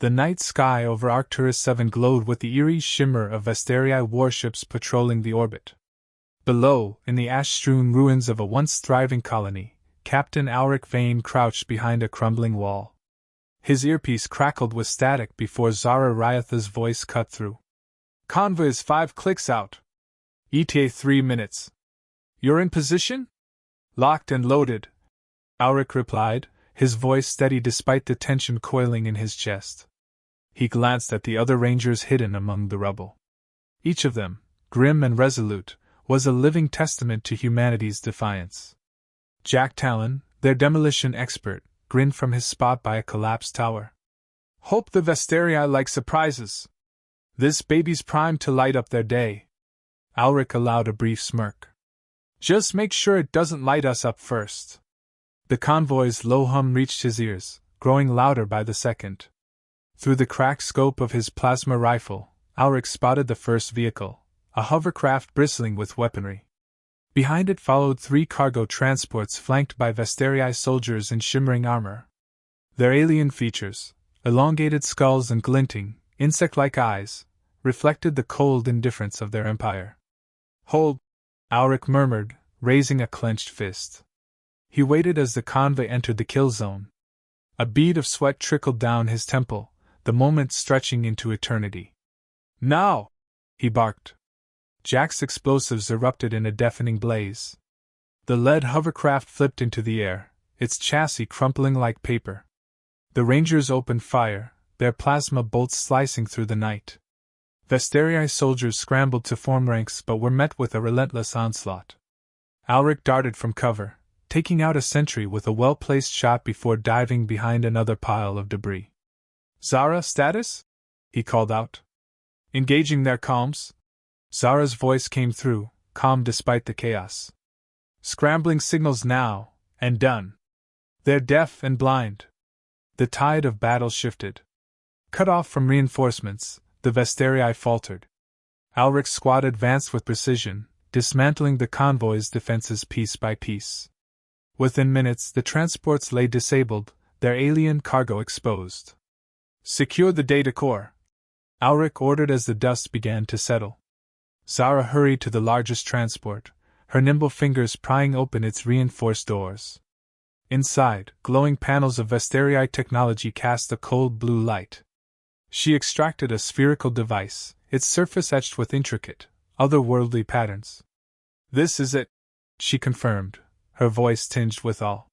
The night sky over Arcturus 7 glowed with the eerie shimmer of Vestarii warships patrolling the orbit. Below, in the ash-strewn ruins of a once thriving colony, Captain Alric Vane crouched behind a crumbling wall. His earpiece crackled with static before Zara Ryatha's voice cut through. "Convoy is 5 clicks out. ETA 3 minutes. You're in position?" "Locked and loaded," Alric replied, his voice steady despite the tension coiling in his chest. He glanced at the other Rangers hidden among the rubble. Each of them, grim and resolute, was a living testament to humanity's defiance. Jack Talon, their demolition expert, grinned from his spot by a collapsed tower. "Hope the Vestarii like surprises. This baby's primed to light up their day." Alric allowed a brief smirk. "Just make sure it doesn't light us up first." The convoy's low hum reached his ears, growing louder by the second. Through the cracked scope of his plasma rifle, Alric spotted the first vehicle, a hovercraft bristling with weaponry. Behind it followed 3 cargo transports flanked by Vestarii soldiers in shimmering armor. Their alien features, elongated skulls and glinting, insect-like eyes, reflected the cold indifference of their empire. "Hold," Alric murmured, raising a clenched fist. He waited as the convoy entered the kill zone. A bead of sweat trickled down his temple, the moment stretching into eternity. "Now!" he barked. Jack's explosives erupted in a deafening blaze. The lead hovercraft flipped into the air, its chassis crumpling like paper. The Rangers opened fire, their plasma bolts slicing through the night. Vestarii soldiers scrambled to form ranks but were met with a relentless onslaught. Alric darted from cover, taking out a sentry with a well-placed shot before diving behind another pile of debris. "Zara, status?" he called out. "Engaging their comms?" Zara's voice came through, calm despite the chaos. "Scrambling signals now, and done. They're deaf and blind." The tide of battle shifted. Cut off from reinforcements, the Vestarii faltered. Alric's squad advanced with precision, dismantling the convoy's defenses piece by piece. Within minutes, the transports lay disabled, their alien cargo exposed. "Secure the data core," Alric ordered as the dust began to settle. Zara hurried to the largest transport, her nimble fingers prying open its reinforced doors. Inside, glowing panels of Vestarii technology cast a cold blue light. She extracted a spherical device, its surface etched with intricate, otherworldly patterns. "This is it," she confirmed, her voice tinged with awe.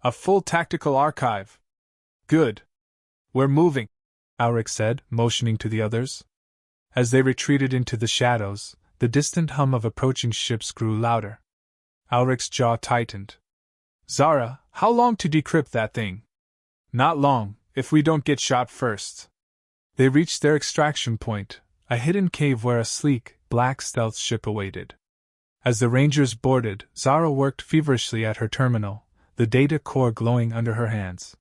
"A full tactical archive." "Good. We're moving," Alric said, motioning to the others. As they retreated into the shadows, the distant hum of approaching ships grew louder. Alric's jaw tightened. "Zara, how long to decrypt that thing?" "Not long, if we don't get shot first." They reached their extraction point, a hidden cave where a sleek, black stealth ship awaited. As the Rangers boarded, Zara worked feverishly at her terminal, the data core glowing under her hands.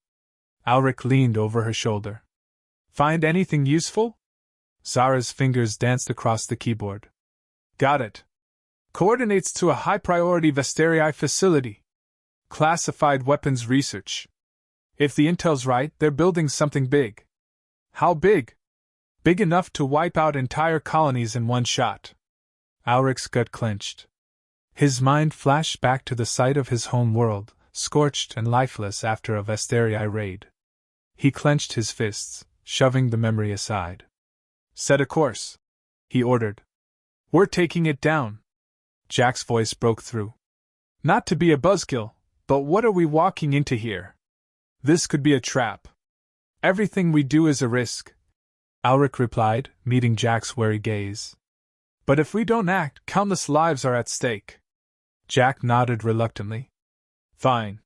Alric leaned over her shoulder. "Find anything useful?" Zara's fingers danced across the keyboard. "Got it. Coordinates to a high-priority Vestarii facility. Classified weapons research. If the intel's right, they're building something big." "How big?" "Big enough to wipe out entire colonies in one shot." Alric's gut clenched. His mind flashed back to the site of his home world, scorched and lifeless after a Vestarii raid. He clenched his fists, shoving the memory aside. "Set a course," he ordered. "We're taking it down." Jack's voice broke through. "Not to be a buzzkill, but what are we walking into here? This could be a trap." "Everything we do is a risk," Alric replied, meeting Jack's wary gaze. "But if we don't act, countless lives are at stake." Jack nodded reluctantly. "Fine.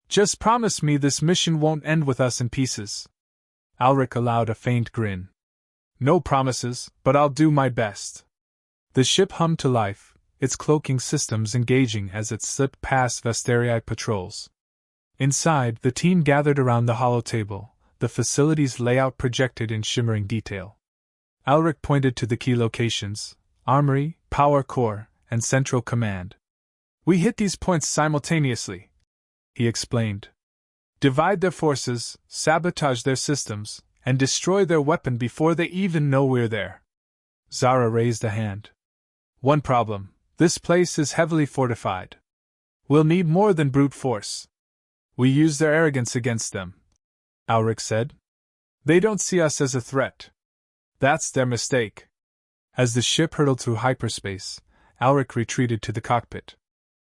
Just promise me this mission won't end with us in pieces." Alric allowed a faint grin. "No promises, but I'll do my best." The ship hummed to life, its cloaking systems engaging as it slipped past Vestarii patrols. Inside, the team gathered around the hollow table, the facility's layout projected in shimmering detail. Alric pointed to the key locations: Armory, Power Core, and Central Command. "We hit these points simultaneously," he explained. "Divide their forces, sabotage their systems, and destroy their weapon before they even know we're there. Zara raised a hand. One problem: this place is heavily fortified. We'll need more than brute force. We use their arrogance against them, Alric said. They don't see us as a threat. That's their mistake. As the ship hurtled through hyperspace, Alric retreated to the cockpit.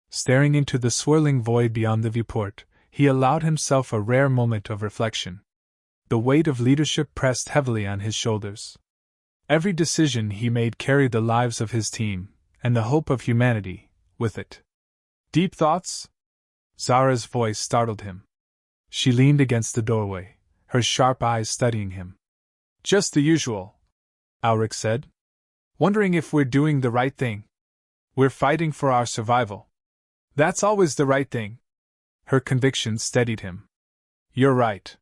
Staring into the swirling void beyond the viewport, he allowed himself a rare moment of reflection. The weight of leadership pressed heavily on his shoulders. Every decision he made carried the lives of his team, and the hope of humanity, with it. Deep thoughts? Zara's voice startled him. She leaned against the doorway, her sharp eyes studying him. Just the usual, Alric said. Wondering if we're doing the right thing. We're fighting for our survival. That's always the right thing. Her conviction steadied him. You're right.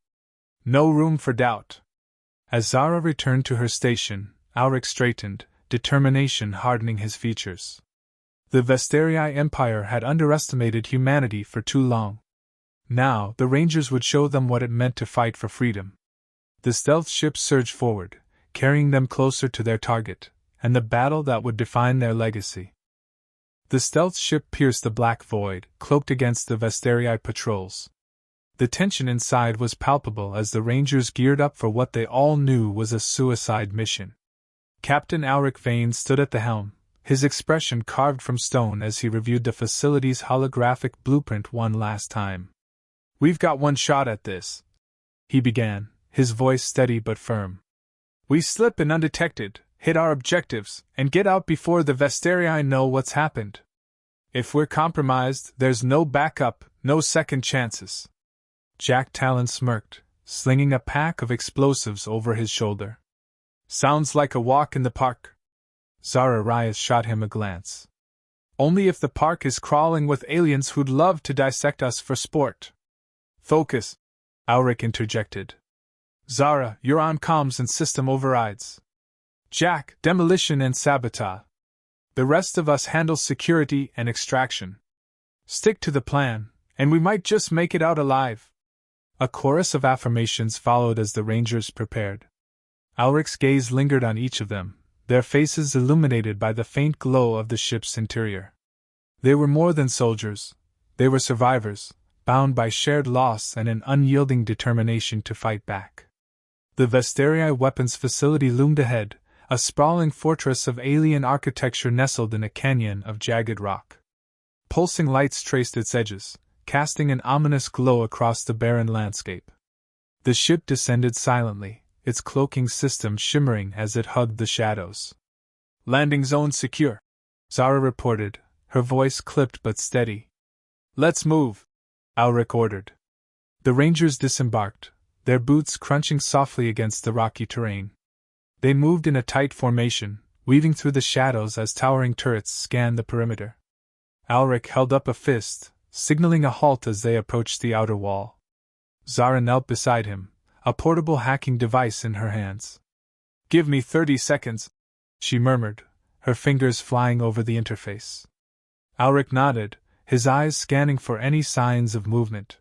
No room for doubt. As Zara returned to her station, Alric straightened, determination hardening his features. The Vesterii Empire had underestimated humanity for too long. Now, the Rangers would show them what it meant to fight for freedom. The stealth ship surged forward, carrying them closer to their target, and the battle that would define their legacy. The stealth ship pierced the black void, cloaked against the Vesterii patrols. The tension inside was palpable as the Rangers geared up for what they all knew was a suicide mission. Captain Alric Vane stood at the helm, his expression carved from stone as he reviewed the facility's holographic blueprint one last time. We've got one shot at this, he began, his voice steady but firm. We slip in undetected, hit our objectives, and get out before the Vesterii know what's happened. If we're compromised, there's no backup, no second chances. Jack Talon smirked, slinging a pack of explosives over his shoulder. Sounds like a walk in the park. Zara Reyes shot him a glance. Only if the park is crawling with aliens who'd love to dissect us for sport. Focus, Alric interjected. Zara, you're on comms and system overrides. Jack, demolition and sabotage. The rest of us handle security and extraction. Stick to the plan, and we might just make it out alive. A chorus of affirmations followed as the Rangers prepared. Alric's gaze lingered on each of them, their faces illuminated by the faint glow of the ship's interior. They were more than soldiers. They were survivors, bound by shared loss and an unyielding determination to fight back. The Vesterii weapons facility loomed ahead, a sprawling fortress of alien architecture nestled in a canyon of jagged rock. Pulsing lights traced its edges, casting an ominous glow across the barren landscape. The ship descended silently, its cloaking system shimmering as it hugged the shadows. Landing zone secure, Zara reported, her voice clipped but steady. Let's move, Alric ordered. The Rangers disembarked, their boots crunching softly against the rocky terrain. They moved in a tight formation, weaving through the shadows as towering turrets scanned the perimeter. Alric held up a fist, signaling a halt as they approached the outer wall. Zara knelt beside him, a portable hacking device in her hands. Give me 30 seconds, she murmured, her fingers flying over the interface. Alric nodded, his eyes scanning for any signs of movement.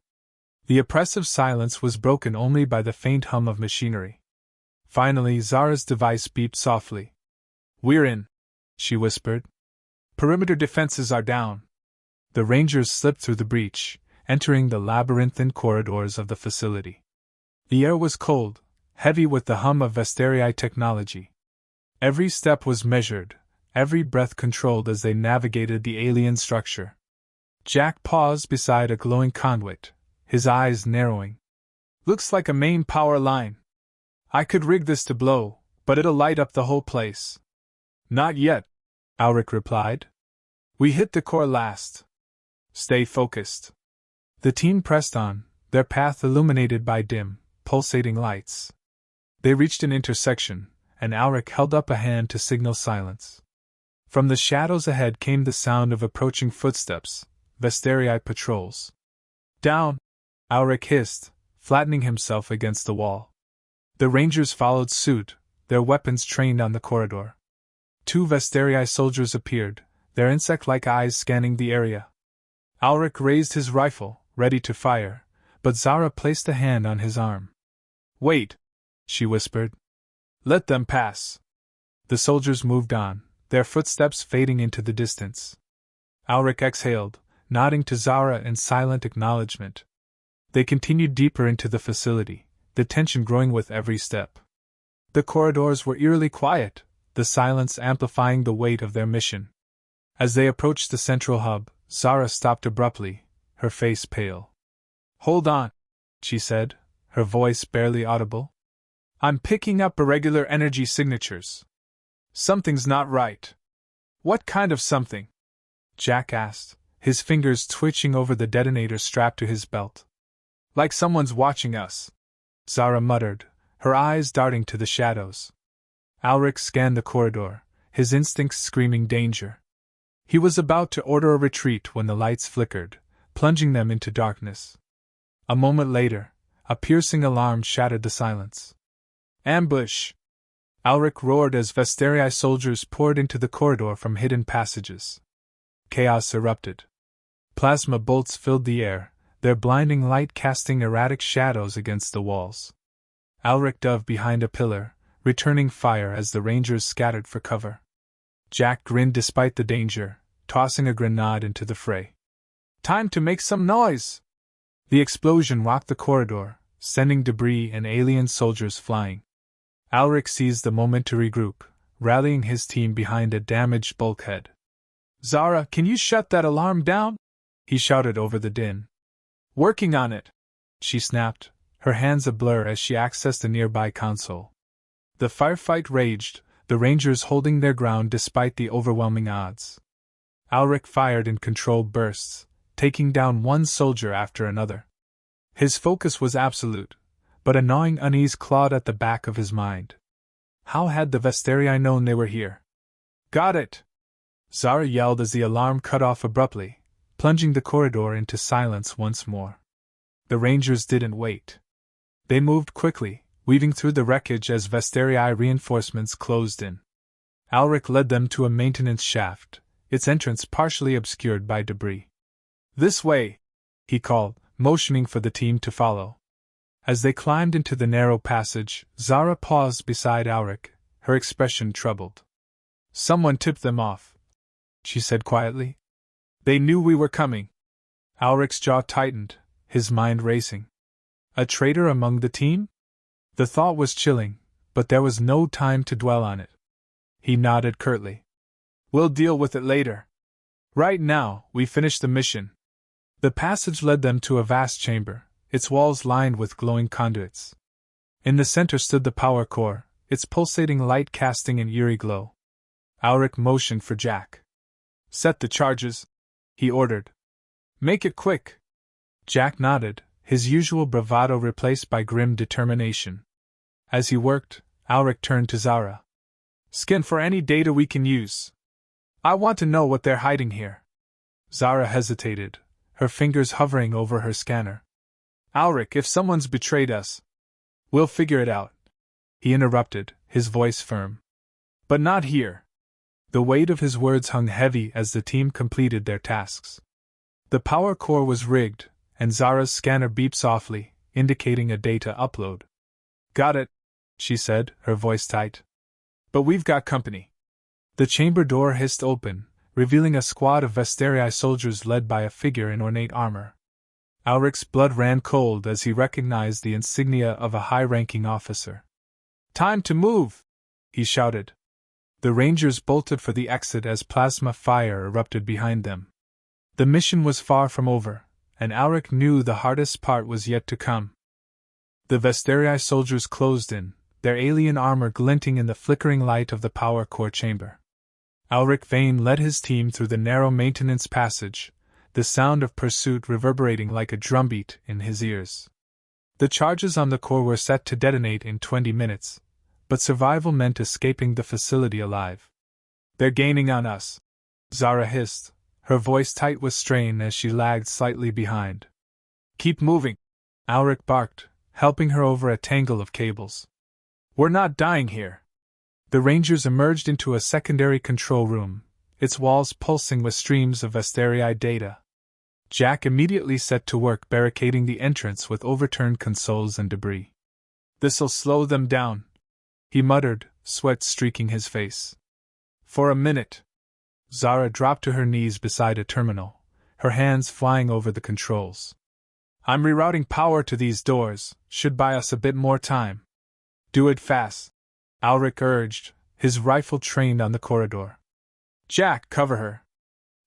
The oppressive silence was broken only by the faint hum of machinery. Finally, Zara's device beeped softly. We're in, she whispered. Perimeter defenses are down. The Rangers slipped through the breach, entering the labyrinthine corridors of the facility. The air was cold, heavy with the hum of Vesterii technology. Every step was measured, every breath controlled as they navigated the alien structure. Jack paused beside a glowing conduit, his eyes narrowing. Looks like a main power line. I could rig this to blow, but it'll light up the whole place. Not yet, Alric replied. We hit the core last. Stay focused. The team pressed on, their path illuminated by dim, pulsating lights. They reached an intersection, and Alric held up a hand to signal silence. From the shadows ahead came the sound of approaching footsteps, Vesterii patrols. Down! Alric hissed, flattening himself against the wall. The Rangers followed suit, their weapons trained on the corridor. 2 Vesterii soldiers appeared, their insect-like eyes scanning the area. Alric raised his rifle, ready to fire, but Zara placed a hand on his arm. Wait! she whispered. Let them pass. The soldiers moved on, their footsteps fading into the distance. Alric exhaled, nodding to Zara in silent acknowledgement. They continued deeper into the facility, the tension growing with every step. The corridors were eerily quiet, the silence amplifying the weight of their mission. As they approached the central hub, Zara stopped abruptly, her face pale. Hold on, she said, her voice barely audible. I'm picking up irregular energy signatures. Something's not right. What kind of something? Jack asked, his fingers twitching over the detonator strapped to his belt. Like someone's watching us, Zara muttered, her eyes darting to the shadows. Alric scanned the corridor, his instincts screaming danger. He was about to order a retreat when the lights flickered, plunging them into darkness. A moment later, a piercing alarm shattered the silence. Ambush! Alric roared as Vesterii soldiers poured into the corridor from hidden passages. Chaos erupted. Plasma bolts filled the air, their blinding light casting erratic shadows against the walls. Alric dove behind a pillar, returning fire as the Rangers scattered for cover. Jack grinned despite the danger, tossing a grenade into the fray. Time to make some noise! The explosion rocked the corridor, sending debris and alien soldiers flying. Alric seized the moment to regroup, rallying his team behind a damaged bulkhead. Zara, can you shut that alarm down? He shouted over the din. Working on it, she snapped, her hands ablur as she accessed a nearby console. The firefight raged, the Rangers holding their ground despite the overwhelming odds. Alric fired in controlled bursts, taking down one soldier after another. His focus was absolute, but a gnawing unease clawed at the back of his mind. How had the Vesterii known they were here? Got it! Zara yelled as the alarm cut off abruptly, plunging the corridor into silence once more. The Rangers didn't wait. They moved quickly, weaving through the wreckage as Vesterii reinforcements closed in. Alric led them to a maintenance shaft, its entrance partially obscured by debris. This way, he called, motioning for the team to follow. As they climbed into the narrow passage, Zara paused beside Alric, her expression troubled. Someone tipped them off, she said quietly. They knew we were coming. Alric's jaw tightened, his mind racing. A traitor among the team? The thought was chilling, but there was no time to dwell on it. He nodded curtly. We'll deal with it later. Right now, we finish the mission. The passage led them to a vast chamber, its walls lined with glowing conduits. In the center stood the power core, its pulsating light casting an eerie glow. Alric motioned for Jack. Set the charges, he ordered. Make it quick. Jack nodded, his usual bravado replaced by grim determination. As he worked, Alric turned to Zara. Scan for any data we can use. I want to know what they're hiding here. Zara hesitated, her fingers hovering over her scanner. Alric, if someone's betrayed us, we'll figure it out. He interrupted, his voice firm. But not here. The weight of his words hung heavy as the team completed their tasks. The power core was rigged, and Zara's scanner beeped softly, indicating a data upload. Got it, she said, her voice tight. But we've got company. The chamber door hissed open, revealing a squad of Vesterii soldiers led by a figure in ornate armor. Alric's blood ran cold as he recognized the insignia of a high-ranking officer. Time to move! He shouted. The Rangers bolted for the exit as plasma fire erupted behind them. The mission was far from over, and Alric knew the hardest part was yet to come. The Vesterii soldiers closed in, their alien armor glinting in the flickering light of the power core chamber. Alric Vane led his team through the narrow maintenance passage, the sound of pursuit reverberating like a drumbeat in his ears. The charges on the core were set to detonate in 20 minutes, but survival meant escaping the facility alive. They're gaining on us, Zara hissed, her voice tight with strain as she lagged slightly behind. Keep moving, Alric barked, helping her over a tangle of cables. We're not dying here. The Rangers emerged into a secondary control room, its walls pulsing with streams of Vesterii data. Jack immediately set to work barricading the entrance with overturned consoles and debris. "This'll slow them down," he muttered, sweat streaking his face. For a minute, Zara dropped to her knees beside a terminal, her hands flying over the controls. "I'm rerouting power to these doors, should buy us a bit more time." "Do it fast," Alric urged, his rifle trained on the corridor. "Jack, cover her.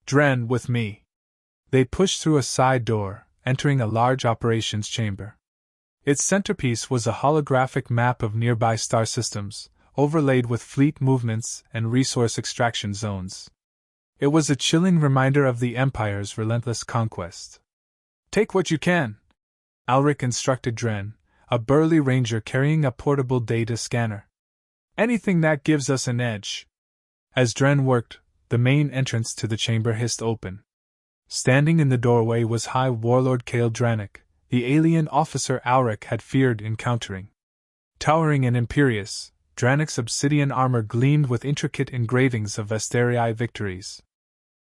Dren, with me." They pushed through a side door, entering a large operations chamber. Its centerpiece was a holographic map of nearby star systems, overlaid with fleet movements and resource extraction zones. It was a chilling reminder of the Empire's relentless conquest. "Take what you can," Alric instructed Dren, a burly ranger carrying a portable data scanner. "Anything that gives us an edge." As Dren worked, the main entrance to the chamber hissed open. Standing in the doorway was High Warlord Kale Dranik, the alien officer Alric had feared encountering. Towering and imperious, Dranik's obsidian armor gleamed with intricate engravings of Vesterii victories.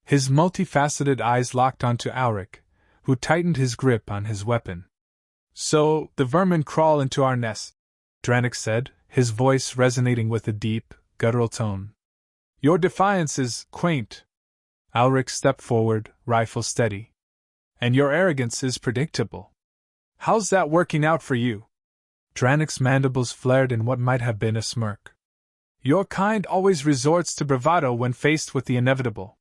His multifaceted eyes locked onto Alric, who tightened his grip on his weapon. "So, the vermin crawl into our nest," Dranik said, his voice resonating with a deep, guttural tone. "Your defiance is quaint." Alric stepped forward, rifle steady. "And your arrogance is predictable. How's that working out for you?" Dranik's mandibles flared in what might have been a smirk. "Your kind always resorts to bravado when faced with the inevitable.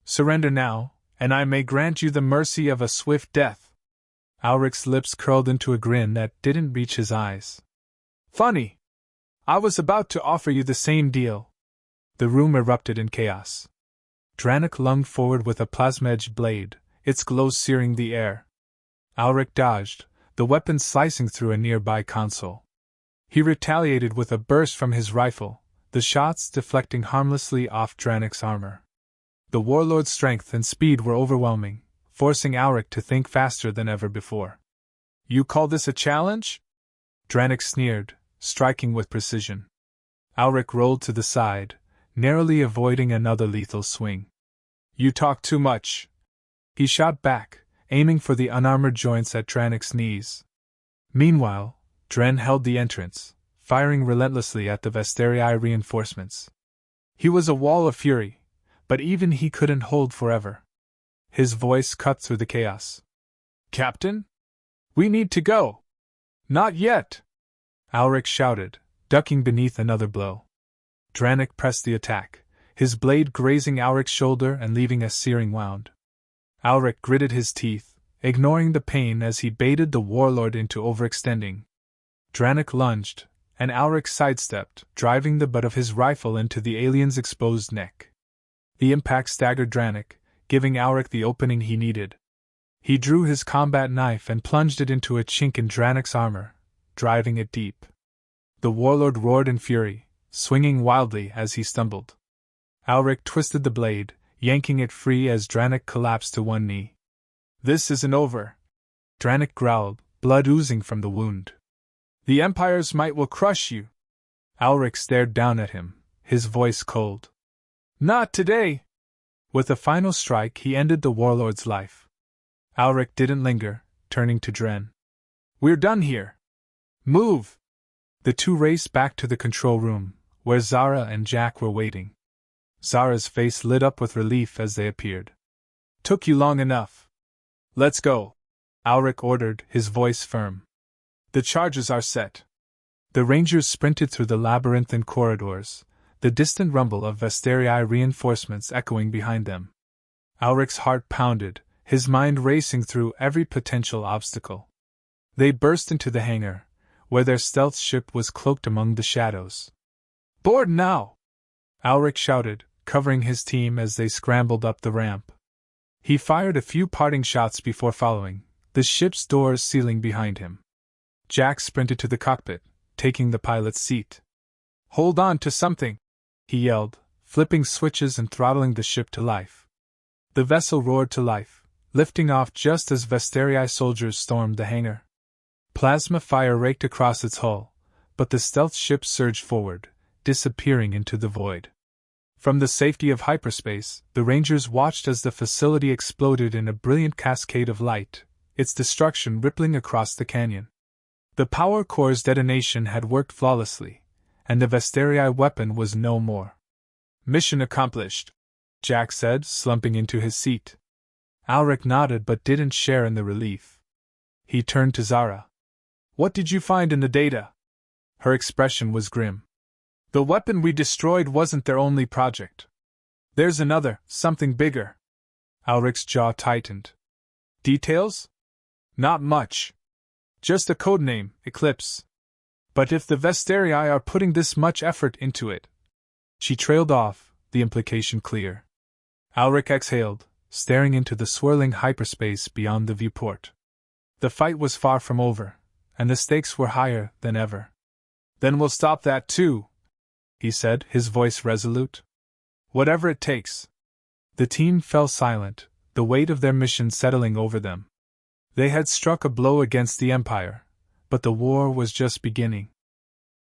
Surrender now, and I may grant you the mercy of a swift death." Alric's lips curled into a grin that didn't reach his eyes. "Funny. I was about to offer you the same deal." The room erupted in chaos. Dranik lunged forward with a plasma-edged blade, its glow searing the air. Alric dodged, the weapon slicing through a nearby console. He retaliated with a burst from his rifle, the shots deflecting harmlessly off Dranik's armor. The warlord's strength and speed were overwhelming, forcing Alric to think faster than ever before. "You call this a challenge?" Dranik sneered, striking with precision. Alric rolled to the side, narrowly avoiding another lethal swing. "You talk too much," he shot back, aiming for the unarmored joints at Dranik's knees. Meanwhile, Dren held the entrance, firing relentlessly at the Vesterii reinforcements. He was a wall of fury, but even he couldn't hold forever. His voice cut through the chaos. "Captain? We need to go." "Not yet!" Alric shouted, ducking beneath another blow. Dranik pressed the attack, his blade grazing Alric's shoulder and leaving a searing wound. Alric gritted his teeth, ignoring the pain as he baited the warlord into overextending. Dranik lunged, and Alric sidestepped, driving the butt of his rifle into the alien's exposed neck. The impact staggered Dranik, giving Alric the opening he needed. He drew his combat knife and plunged it into a chink in Dranik's armor, driving it deep. The warlord roared in fury, swinging wildly as he stumbled. Alric twisted the blade, yanking it free as Dranik collapsed to one knee. "This isn't over," Dranik growled, blood oozing from the wound. "The Empire's might will crush you." Alric stared down at him, his voice cold. "Not today!" With a final strike, he ended the warlord's life. Alric didn't linger, turning to Dren. "We're done here. Move!" The two raced back to the control room, where Zara and Jack were waiting. Zara's face lit up with relief as they appeared. "Took you long enough. Let's go," Alric ordered, his voice firm. "The charges are set." The Rangers sprinted through the labyrinthine corridors, the distant rumble of Vesterii reinforcements echoing behind them. Alric's heart pounded, his mind racing through every potential obstacle. They burst into the hangar, where their stealth ship was cloaked among the shadows. "Board now!" Alric shouted, covering his team as they scrambled up the ramp. He fired a few parting shots before following, the ship's doors sealing behind him. Jack sprinted to the cockpit, taking the pilot's seat. "Hold on to something!" he yelled, flipping switches and throttling the ship to life. The vessel roared to life, lifting off just as Vesterii soldiers stormed the hangar. Plasma fire raked across its hull, but the stealth ship surged forward, disappearing into the void. From the safety of hyperspace, the Rangers watched as the facility exploded in a brilliant cascade of light, its destruction rippling across the canyon. The power core's detonation had worked flawlessly, and the Vesterii weapon was no more. Mission accomplished, Jack said, slumping into his seat. Alric nodded but didn't share in the relief. He turned to Zara. What did you find in the data? Her expression was grim. The weapon we destroyed wasn't their only project. There's another, something bigger. Alric's jaw tightened. Details? Not much. Just a codename, Eclipse. But if the Vesterii are putting this much effort into it. She trailed off, the implication clear. Alric exhaled, staring into the swirling hyperspace beyond the viewport. The fight was far from over, and the stakes were higher than ever. Then we'll stop that too, he said, his voice resolute. Whatever it takes. The team fell silent, the weight of their mission settling over them. They had struck a blow against the Empire, but the war was just beginning.